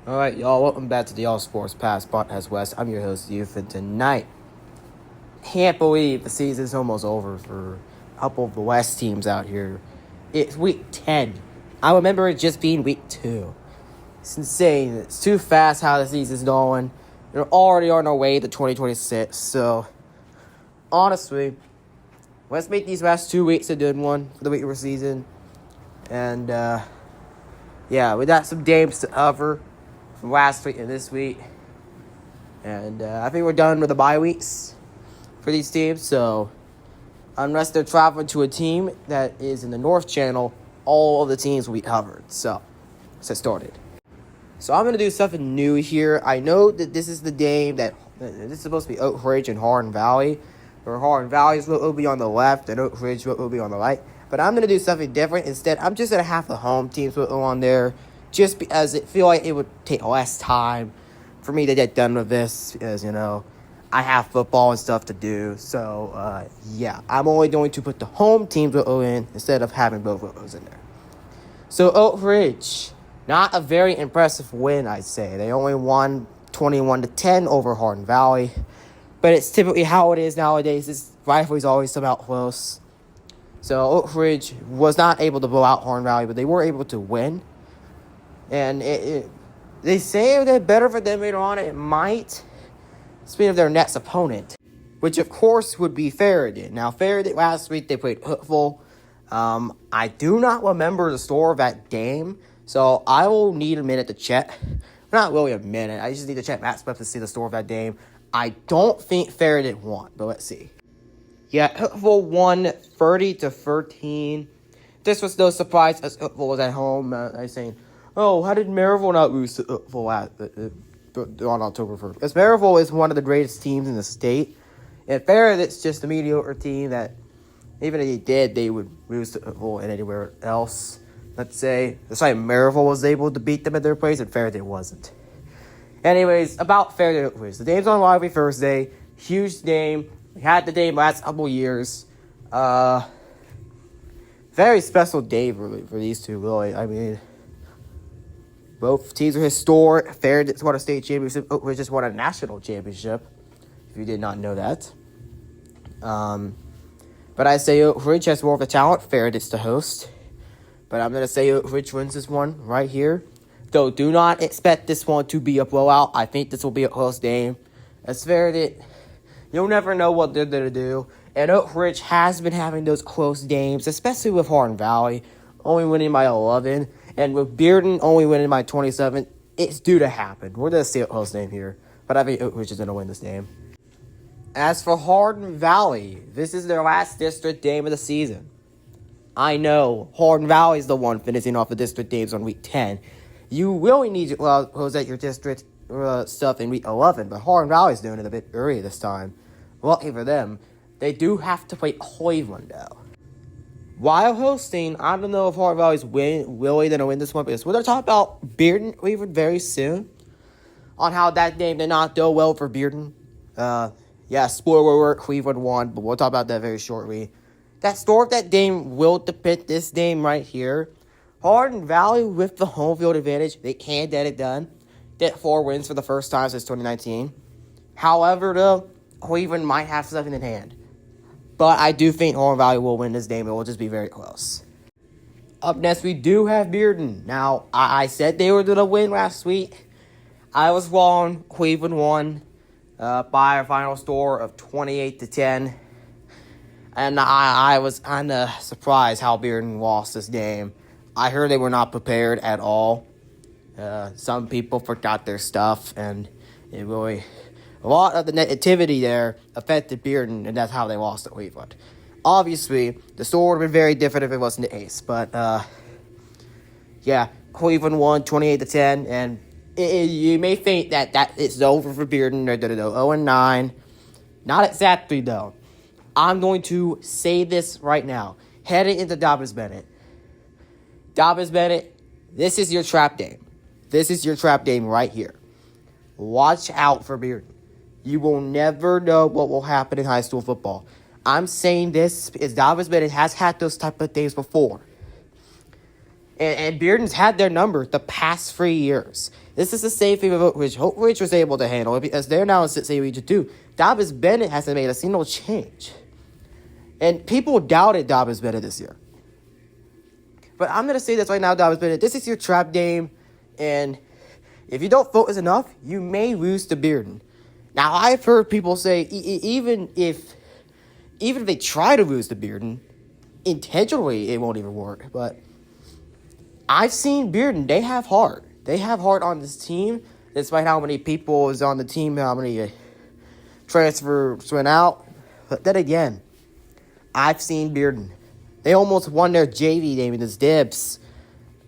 All right, y'all. Welcome back to the All Sports Pass Podcast West. I'm your host, Youth, and tonight, can't believe the season's almost over for a couple of the West teams out here. It's week 10. I remember it just being week 2. It's insane. It's too fast how the season's going. We're already on our way to 2026. So, honestly, let's make these last 2 weeks a good one for the regular season. And, we got some games to cover from last week and this week. And I think we're done with the bye weeks for these teams. So, unless they're traveling to a team that is in the North Channel, all of the teams will be covered. So, let's get started. So, I'm going to do something new here. I know that this is the game that this is supposed to be Oak Ridge and Hardin Valley. Where Hardin Valley will be on the left and Oak Ridge will be on the right. But I'm going to do something different. Instead, I'm just going to have the home teams on there. Just because it feel like it would take less time for me to get done with this. Because, I have football and stuff to do. So, I'm only going to put the home teams in instead of having both of those in there. So, Oak Ridge, not a very impressive win, I'd say. They only won 21-10 over Hardin Valley. But it's typically how it is nowadays. This rivalry is always about close. So, Oak Ridge was not able to blow out Hardin Valley, but they were able to win. And they say that better for them later on. It might speak of their next opponent, which of course would be Faraday. Now, Faraday last week they played Hookville. I do not remember the score of that game, so I will need a minute to check. Not really a minute. I just need to check MaxWeb to see the score of that game. I don't think Faraday won, but let's see. Yeah, Hookville won 30-13. This was no surprise as Hookville was at home. I saying, oh, how did Maryville not lose to Hookville on October 1st? Because Maryville is one of the greatest teams in the state. And Faraday's just a mediocre team that, even if they did, they would lose to Hookville and anywhere else. Let's say, Maryville was able to beat them at their place, and Faraday wasn't. Anyways, about Faraday Quiz. The game's on Lively Thursday. Huge game. We had the game last couple years. Very special day for these two, really. I mean, both teams are historic. Faraday just won a state championship. Oak Ridge just won a national championship, if you did not know that. But I say Oak Ridge has more of the talent. Faraday's the host. But I'm going to say Oak Ridge wins this one right here. Though, do not expect this one to be a blowout. I think this will be a close game. As Faraday, you'll never know what they're going to do. And Oak Ridge has been having those close games, especially with Hardin Valley, only winning by 11. And with Bearden only winning by 27, it's due to happen. We're going to see a close game here. But I think Oak Ridge is going to win this game. As for Hardin Valley, this is their last district game of the season. I know Hardin Valley is the one finishing off the district games on week 10. You really need to close out your district stuff in week 11, but Hardin Valley's doing it a bit early this time. Lucky for them. They do have to play Cleveland, though. While hosting, I don't know if Hardin Valley's really going to win this one, because we're going to talk about Bearden Cleveland very soon, on how that game did not go well for Bearden. Spoiler alert, Cleveland won, but we'll talk about that very shortly. That score of that game will depict this game right here. Hardin Valley, with the home field advantage, they can get it done. Get 4 wins for the first time since 2019. However, though, Cleveland might have something in hand. But I do think Hardin Valley will win this game. It will just be very close. Up next, we do have Bearden. Now, I said they were going to win last week. I was wrong. Cleveland won by a final score of 28-10. And I was kind of surprised how Bearden lost this game. I heard they were not prepared at all. Some people forgot their stuff, and it really, a lot of the negativity there affected Bearden, and that's how they lost to Cleveland. Obviously, the score would have been very different if it wasn't the Ace, but Cleveland won 28-10, and you may think that it's over for Bearden. They're 0-9. Not exactly, though. I'm going to say this right now. Heading into Dobbins-Bennett. Dobbins-Bennett, this is your trap game. This is your trap game right here. Watch out for Bearden. You will never know what will happen in high school football. I'm saying this because Dobbins-Bennett has had those type of days before. And Bearden's had their number the past 3 years. This is a safe vote, which Hope Ridge was able to handle it because they're now in State Region 2. Dobbs Bennett hasn't made a single change. And people doubted Dobbs Bennett this year. But I'm going to say this right now, Dobbs Bennett. This is your trap game. And if you don't focus enough, you may lose to Bearden. Now, I've heard people say even if they try to lose to Bearden, intentionally it won't even work. But I've seen Bearden. They have heart. They have heart on this team, despite how many people is on the team, how many transfers went out. But then again, I've seen Bearden. They almost won their JV game against Dibs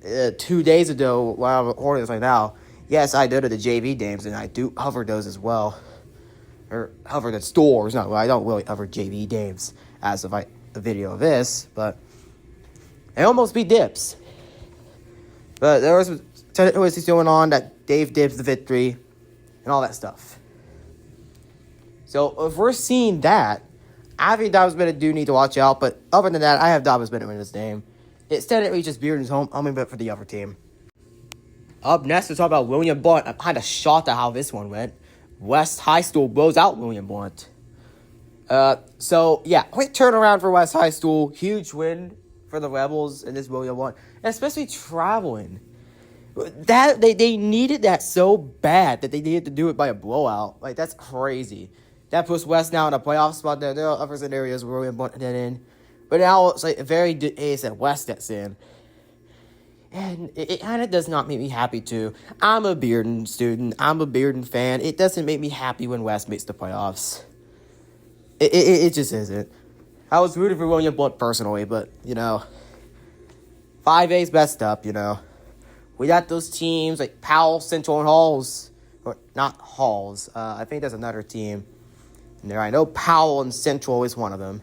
2 days ago while I'm recording this right now. Yes, I do to the JV games, and I do cover those as well. Or cover the stores. No, I don't really cover JV games as of the video of this, but they almost beat Dibs. But there was technical issues going on that Dave Dibs the victory and all that stuff. So if we're seeing that, I think Dobbs Bennett do need to watch out. But other than that, I have Dobbs Bennett win this game. It's technically just Bearden's home. I'm going to bet for the other team. Up next, we'll talk about William Blount. I'm kind of shocked at how this one went. West High School blows out William Blount. So, yeah, quick turnaround for West High School. Huge win for the Rebels in this William Blount. Especially traveling. That they needed that so bad that they needed to do it by a blowout. Like, that's crazy. That puts West now in a playoff spot. There are other scenarios where William Blount get in. But now it's like a very good ace that West gets in. And it kind of does not make me happy, too. I'm a Bearden student. I'm a Bearden fan. It doesn't make me happy when West makes the playoffs. It just isn't. I was rooting for William Blount personally, but, 5A's best up, We got those teams like Powell, Central, and Halls. Or not Halls. I think there's another team in there. I know Powell and Central is one of them.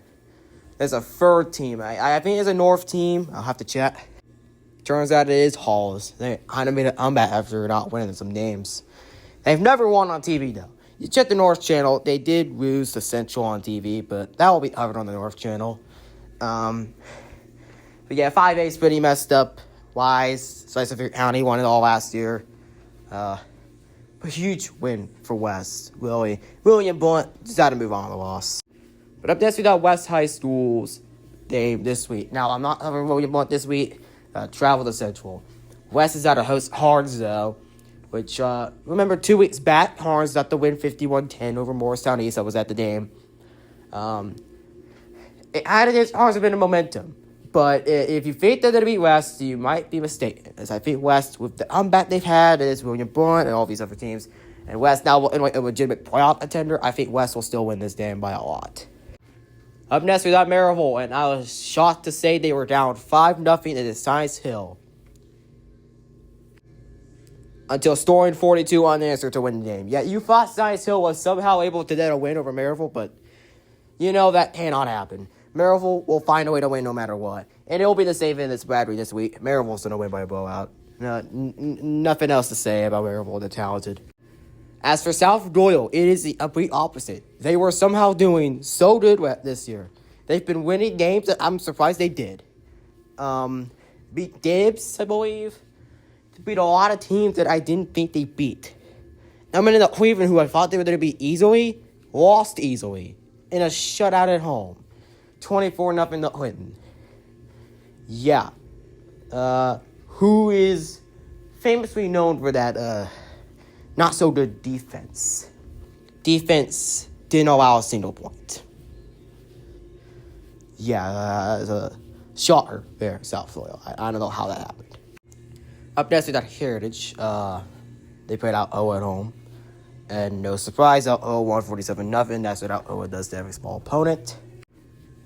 There's a third team. I think there's a North team. I'll have to check. Turns out it is Halls. They kind of made a comeback after not winning some names. They've never won on TV, though. You check the North channel. They did lose to Central on TV, but that will be covered on the North channel. But yeah, 5A's pretty messed up. Wise, Spicer County won it all last year. A huge win for West. Really. William Blount decided to move on to the loss. But up next, we got West High School's game this week. Now, I'm not covering William Blount this week. Travel to Central. West is out to host Harnsdale, which, remember 2 weeks back, Harns got the win 51-10 over Morristown East. I was at the game. It had against Harns a bit of momentum. But if you think they're going to beat West, you might be mistaken. As I think West, with the comeback they've had, it is William Blount and all these other teams, and West now in a legitimate playoff contender, I think West will still win this game by a lot. Up next, we got Maryville, and I was shocked to say they were down 5-0 in Science Hill until scoring 42 unanswered to win the game. Yeah, you thought Science Hill was somehow able to get a win over Maryville, but that cannot happen. Maryville will find a way to win no matter what. And it will be the same thing as Bradley this week. Maryville's going to win by a blowout. Nothing else to say about Maryville. They're talented. As for South Doyle, it is the complete opposite. They were somehow doing so good this year. They've been winning games that I'm surprised they did. Beat Dibs, I believe. Beat a lot of teams that I didn't think they beat. I'm in the Cleveland, who I thought they were going to beat easily, lost easily in a shutout at home. 24-0 to Clinton. Yeah. Who is famously known for that not so good defense. Defense didn't allow a single point. Yeah, it's a shocker there, South Doyle. I don't know how that happened. Up next, we got Heritage. They played out O at home. And no surprise, Alcoa won 47-0. That's what Alcoa does to every small opponent.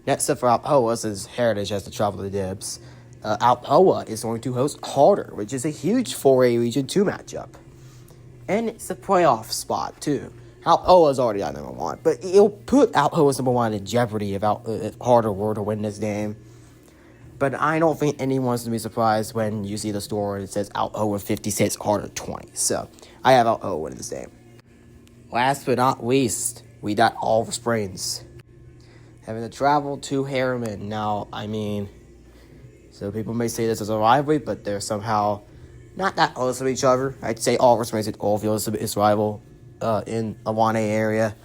Next up for Alcoa, since Heritage has to travel to Dibs, Alcoa is going to host Harder, which is a huge 4A Region 2 matchup. And it's a playoff spot, too. Alcoa's already at number 1, but it'll put Alcoa's number 1 in jeopardy if Harder were to win this game. But I don't think anyone's going to be surprised when you see the score and it says Alcoa 56, Harder 20. So, I have Alcoa winning this game. Last but not least, we got Oliver Springs having to travel to Harriman. Now, I mean, So people may say this is a rivalry, but they're somehow not that close to each other. I'd say August makes it Oldfield is rival in Awane area.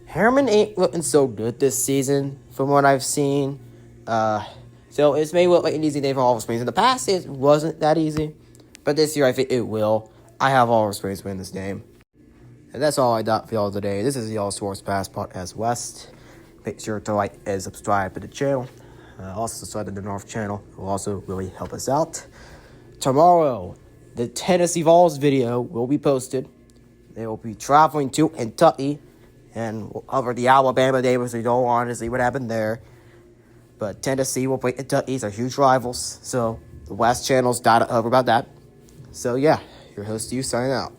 Harriman ain't looking so good this season from what I've seen. So it's may look like an easy day for Oliver Springs. In the past, it wasn't that easy. But this year, I think it will. I have Oliver Springs win this game. And that's all I got for y'all today. This is the All Sports Pass Podcast West. Make sure to like and subscribe to the channel. Also subscribe to the North channel. It will also really help us out. Tomorrow, the Tennessee Vols video will be posted. They will be traveling to Kentucky. And we'll cover the Alabama game so you don't want to see what happened there. But Tennessee will play Kentucky. They're huge rivals. So the West channel's got to cover about that. So yeah, your host, you signing out.